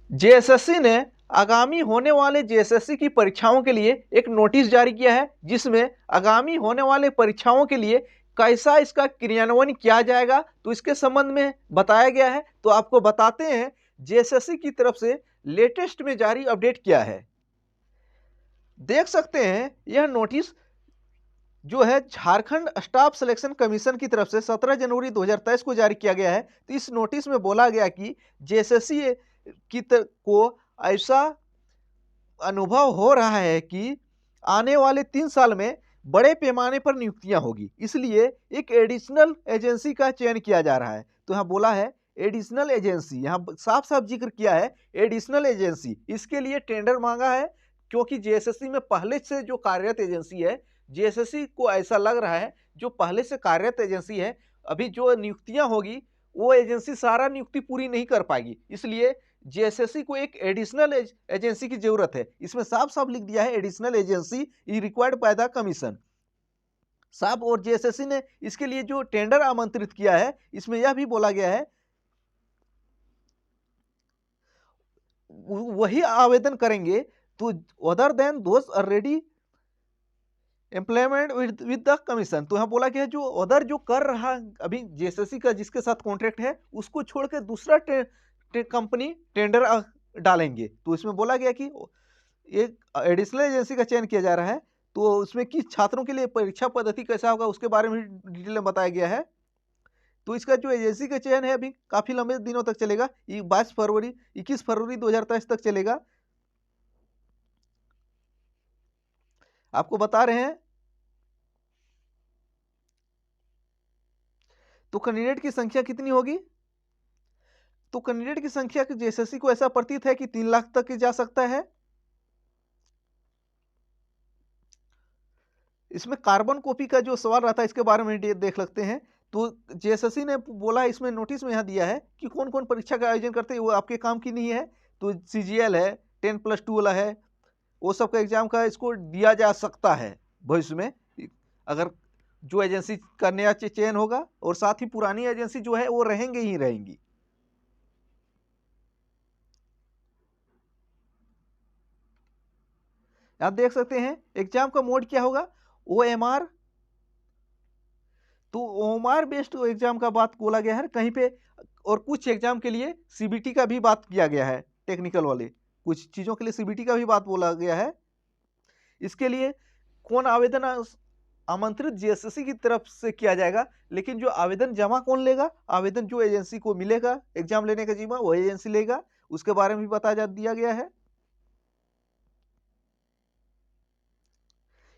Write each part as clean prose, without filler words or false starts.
JSSC ने आगामी होने वाले जेएसएससी की परीक्षाओं के लिए एक नोटिस जारी किया है, जिसमें आगामी होने वाले परीक्षाओं के लिए कैसा इसका क्रियान्वयन किया जाएगा तो इसके संबंध में बताया गया है। तो आपको बताते हैं जेएसएससी की तरफ से लेटेस्ट में जारी अपडेट क्या है। देख सकते हैं यह नोटिस जो है झारखंड स्टाफ सिलेक्शन कमीशन की तरफ से 17 जनवरी 2023 को जारी किया गया है। तो इस नोटिस में बोला गया कि जेएसएससी को ऐसा अनुभव हो रहा है कि आने वाले 3 साल में बड़े पैमाने पर नियुक्तियां होगी, इसलिए एक एडिशनल एजेंसी का चयन किया जा रहा है। तो यहाँ बोला है एडिशनल एजेंसी, यहाँ साफ साफ जिक्र किया है एडिशनल एजेंसी। इसके लिए टेंडर मांगा है, क्योंकि जेएसएससी में पहले से जो कार्यरत एजेंसी है, जेएसएससी को ऐसा लग रहा है जो पहले से कार्यरत एजेंसी है, अभी जो नियुक्तियां होगी वो एजेंसी सारा नियुक्ति पूरी नहीं कर पाएगी, इसलिए जेएसएससी को एक एडिशनल एजेंसी की जरूरत है। इसमें साफ साफ लिख दिया है additional agency required by the commission साफ। और जेएसएससी ने इसके लिए जो टेंडर आमंत्रित किया है, इसमें यह भी बोला गया है वही आवेदन करेंगे तो other than those already employment with the commission. तो यहाँ बोला गया जो अदर जो कर रहा अभी जेएसएससी का जिसके साथ कॉन्ट्रैक्ट है, उसको छोड़ के दूसरा कंपनी टेंडर डालेंगे। तो इसमें बोला गया कि एक एडिशनल एजेंसी का चयन किया जा रहा है, तो उसमें किस छात्रों के लिए परीक्षा पद्धति कैसा होगा उसके बारे में डिटेल में बताया गया है। तो इसका जो एजेंसी का चयन है अभी काफी लंबे दिनों तक चलेगा, 21 फरवरी 2023 तक चलेगा। आपको बता रहे हैं तो कैंडिडेट की संख्या कितनी होगी। तो कैंडिडेट की संख्या जेएसएससी को ऐसा प्रतीत है कि 3 लाख तक जा सकता है। इसमें कार्बन कॉपी का जो सवाल रहता है इसके बारे में देख सकते हैं। तो जेएसएससी ने बोला इसमें नोटिस में यहाँ दिया है कि कौन कौन परीक्षा का आयोजन करते हैं, वो आपके काम की नहीं है। तो सीजीएल है, 10+2 वाला है, वो सब का एग्जाम का इसको दिया जा सकता है भविष्य में, अगर जो एजेंसी का नया चयन होगा, और साथ ही पुरानी एजेंसी जो है वो रहेंगे ही रहेंगी। आप देख सकते हैं एग्जाम का मोड क्या होगा, ओएमआर। तो ओएमआर बेस्ड एग्जाम का बात बोला गया है कहीं पे, और कुछ एग्जाम के लिए सीबीटी का भी बात किया गया है, टेक्निकल वाले कुछ चीजों के लिए सीबीटी का भी बात बोला गया है। इसके लिए कौन आवेदन आमंत्रित जेएसएससी की तरफ से किया जाएगा, लेकिन जो आवेदन जमा कौन लेगा, आवेदन जो एजेंसी को मिलेगा एग्जाम लेने का जिम्मा वो एजेंसी लेगा, उसके बारे में भी बता दिया गया है।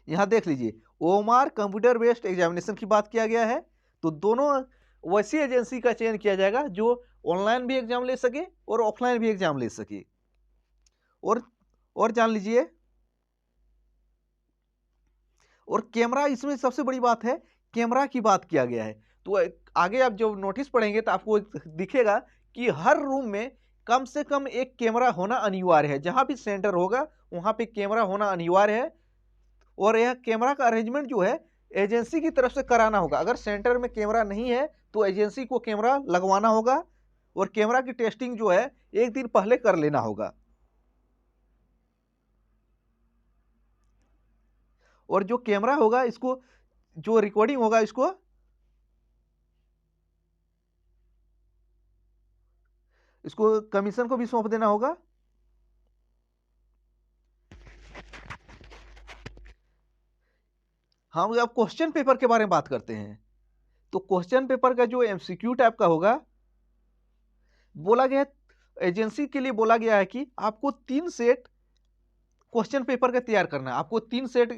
यहां देख लीजिए ओमार कंप्यूटर बेस्ड एग्जामिनेशन की बात किया गया है। तो दोनों वैसी एजेंसी का चयन किया जाएगा जो ऑनलाइन भी एग्जाम ले सके और ऑफलाइन भी एग्जाम ले सके। और जान लीजिए, और कैमरा, इसमें सबसे बड़ी बात है कैमरा की बात किया गया है। तो आगे आप जो नोटिस पढ़ेंगे तो आपको दिखेगा कि हर रूम में कम से कम एक कैमरा होना अनिवार्य है, जहां भी सेंटर होगा वहां पे कैमरा होना अनिवार्य है। और यह कैमरा का अरेंजमेंट जो है एजेंसी की तरफ से कराना होगा। अगर सेंटर में कैमरा नहीं है तो एजेंसी को कैमरा लगवाना होगा, और कैमरा की टेस्टिंग जो है एक दिन पहले कर लेना होगा। और जो कैमरा होगा इसको, जो रिकॉर्डिंग होगा इसको कमीशन को भी सौंप देना होगा। हम अब क्वेश्चन पेपर के बारे में बात करते हैं। तो क्वेश्चन पेपर का जो एमसीक्यू टाइप का होगा, बोला गया एजेंसी के लिए बोला गया है कि आपको 3 सेट क्वेश्चन पेपर का तैयार करना है, आपको 3 सेट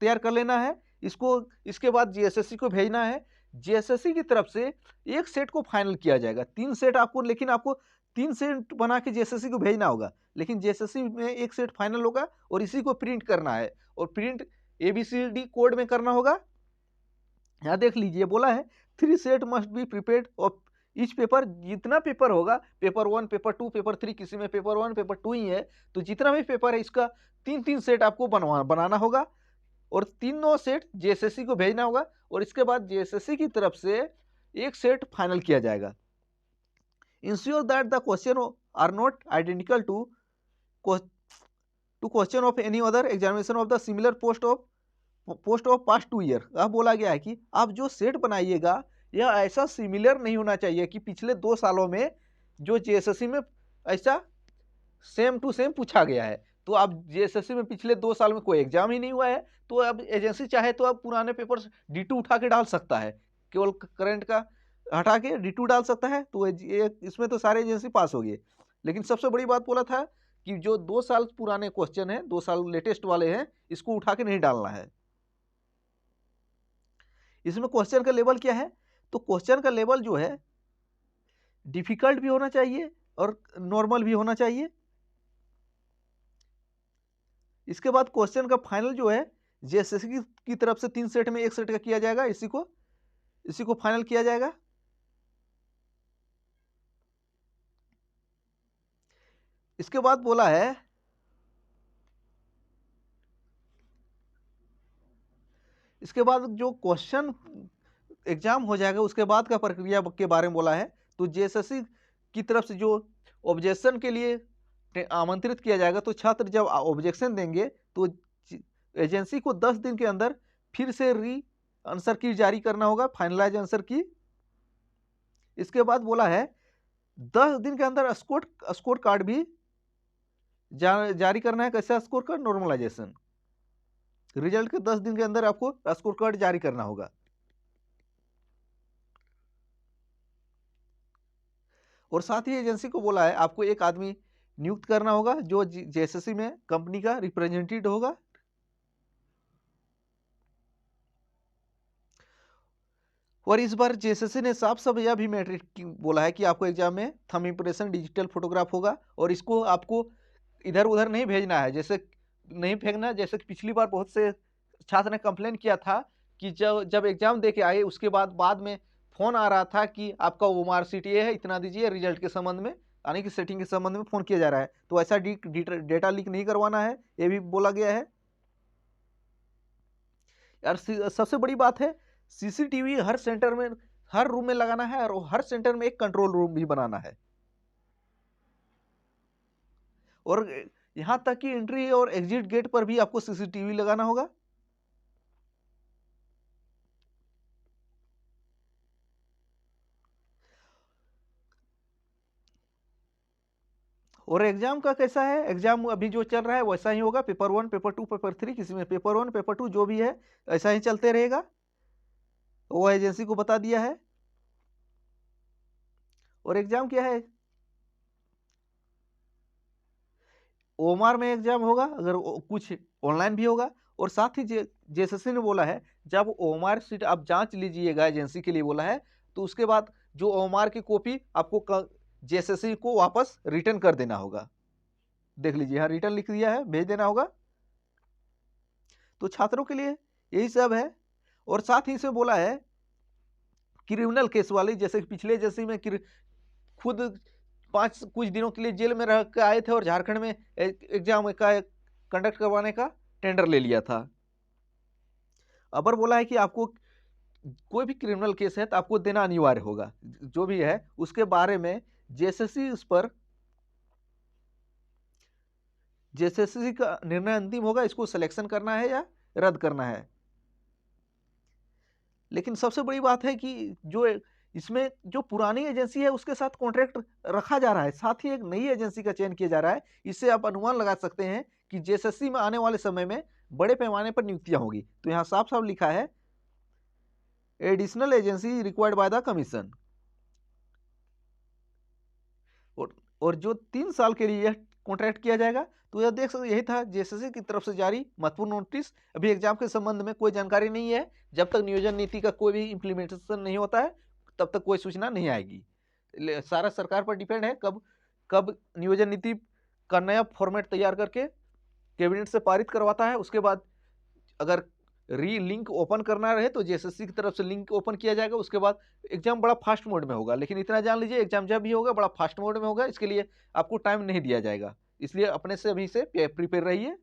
तैयार कर लेना है। इसके बाद जेएसएससी को भेजना है। जेएसएससी की तरफ से एक सेट को फाइनल किया जाएगा, 3 सेट आपको, लेकिन आपको 3 सेट बना के जेएसएससी को भेजना होगा, लेकिन जेएसएससी में एक सेट फाइनल होगा और इसी को प्रिंट करना है, और प्रिंट ABCD कोड में करना होगा। यहाँ देख लीजिए बोला है 3 set must be prepared of each paper. जितना पेपर होगा, पेपर 1, पेपर 2, पेपर 3, किसी में पेपर 1, पेपर 2 ही है, तो जितना भी पेपर है इसका 3-3 सेट आपको बनाना होगा, और तीनों सेट जेएसएससी को भेजना होगा, और इसके बाद जेएसएससी की तरफ से एक सेट फाइनल किया जाएगा। Ensure that the question are not identical to question of any other examination of the similar post of past 2 year. अब बोला गया है कि आप जो सेट बनाइएगा यह ऐसा सिमिलर नहीं होना चाहिए कि पिछले 2 सालों में जो जेएसएससी में ऐसा सेम टू सेम पूछा गया है। तो अब जेएसएससी में पिछले 2 साल में कोई एग्जाम ही नहीं हुआ है, तो अब एजेंसी चाहे तो अब पुराने पेपर D2 उठा के डाल सकता है, केवल करंट का हटा के D2 डाल सकता है, तो इसमें तो सारे एजेंसी पास हो गए। लेकिन सबसे बड़ी बात बोला था कि जो 2 साल पुराने क्वेश्चन है, 2 साल लेटेस्ट वाले हैं, इसको उठा के नहीं डालना है। इसमें क्वेश्चन का लेवल क्या है? तो क्वेश्चन का लेवल जो है डिफिकल्ट भी होना चाहिए और नॉर्मल भी होना चाहिए। इसके बाद क्वेश्चन का फाइनल जो है जेएसएससी की तरफ से 3 सेट में 1 सेट का किया जाएगा, इसी को फाइनल किया जाएगा। इसके बाद बोला है इसके बाद जो क्वेश्चन एग्जाम हो जाएगा उसके बाद का प्रक्रिया के बारे में बोला है। तो जेएसएससी की तरफ से जो ऑब्जेक्शन के लिए आमंत्रित किया जाएगा, तो छात्र जब ऑब्जेक्शन देंगे तो एजेंसी को 10 दिन के अंदर फिर से आंसर की जारी करना होगा, फाइनलाइज आंसर की। इसके बाद बोला है 10 दिन के अंदर स्कोर कार्ड भी जारी करना है। कैसा स्कोर कार्ड? नॉर्मलाइजेशन। रिजल्ट के 10 दिन के अंदर आपको स्कोर कार्ड जारी करना होगा। और साथ ही एजेंसी को बोला है आपको एक आदमी नियुक्त करना होगा जो जेएसएससी में कंपनी का रिप्रेजेंटेटिव होगा। और इस बार जेएसएससी ने साफ यह भी मैट्रिक बोला है कि आपको एग्जाम में थंब इंप्रेशन डिजिटल फोटोग्राफ होगा, और इसको आपको इधर उधर नहीं भेजना है, जैसे नहीं फेंकना। जैसे कि पिछली बार बहुत से छात्र ने कंप्लेन किया था कि जब एग्जाम दे के आए उसके बाद में फोन आ रहा था कि आपका वो मार्कशीट ये है, इतना दीजिए, रिजल्ट के संबंध में यानी कि सेटिंग के संबंध में फोन किया जा रहा है। तो ऐसा डेटा लीक नहीं करवाना है, ये भी बोला गया है। यार सबसे बड़ी बात है सीसीटीवी हर सेंटर में, हर रूम में लगाना है, और हर सेंटर में एक कंट्रोल रूम भी बनाना है। और यहां तक कि एंट्री और एग्जिट गेट पर भी आपको सीसीटीवी लगाना होगा। और एग्जाम का कैसा है? एग्जाम अभी जो चल रहा है वैसा ही होगा, पेपर 1, पेपर 2, पेपर 3, किसी में पेपर 1, पेपर 2 जो भी है ऐसा ही चलते रहेगा, वो एजेंसी को बता दिया है। और एग्जाम क्या है? ओएमआर में एग्जाम होगा, अगर कुछ ऑनलाइन भी होगा। और साथ ही जेएसएससी ने बोला है जब ओएमआर सीट आप जांच लीजिएगा, एजेंसी के लिए बोला है, तो उसके बाद जो ओएमआर की कॉपी आपको जेएसएससी को वापस रिटर्न कर देना होगा। देख लीजिए यहाँ रिटर्न लिख दिया है, भेज देना होगा। तो छात्रों के लिए यही सब है। और साथ ही इसमें बोला है क्रिमिनल केस वाले, जैसे पिछले एजेंसी में खुद कुछ दिनों के लिए जेल में रह के आए थे और झारखंड में एग्जाम का कंडक्ट करवाने का टेंडर ले लिया था। अबर बोला है कि आपको कोई भी क्रिमिनल केस है तो आपको देना अनिवार्य होगा, जो भी है उसके बारे में जेएसएससी उस पर जेएसएससी का निर्णय अंतिम होगा, इसको सिलेक्शन करना है या रद्द करना है। लेकिन सबसे बड़ी बात है कि जो इसमें जो पुरानी एजेंसी है उसके साथ कॉन्ट्रैक्ट रखा जा रहा है, साथ ही एक नई एजेंसी का चयन किया जा रहा है। इससे आप अनुमान लगा सकते हैं कि जेएसएससी में आने वाले समय में बड़े पैमाने पर नियुक्तियां होगी। तो यहाँ साफ साफ लिखा है additional agency required by the commission. और जो 3 साल के लिए यह कॉन्ट्रैक्ट किया जाएगा। तो यह देख सकते, यही था जेएसएससी की तरफ से जारी महत्वपूर्ण नोटिस। अभी एग्जाम के संबंध में कोई जानकारी नहीं है, जब तक नियोजन नीति का कोई भी इम्प्लीमेंटेशन नहीं होता है तब तक कोई सूचना नहीं आएगी। सारा सरकार पर डिपेंड है कब नियोजन नीति का नया फॉर्मेट तैयार करके कैबिनेट से पारित करवाता है। उसके बाद अगर लिंक ओपन करना रहे तो जेएसएससी की तरफ से लिंक ओपन किया जाएगा। उसके बाद एग्जाम बड़ा फास्ट मोड में होगा, लेकिन इतना जान लीजिए एग्जाम जब भी होगा बड़ा फास्ट मोड में होगा, इसके लिए आपको टाइम नहीं दिया जाएगा। इसलिए अपने से अभी से प्रिपेयर रहिए।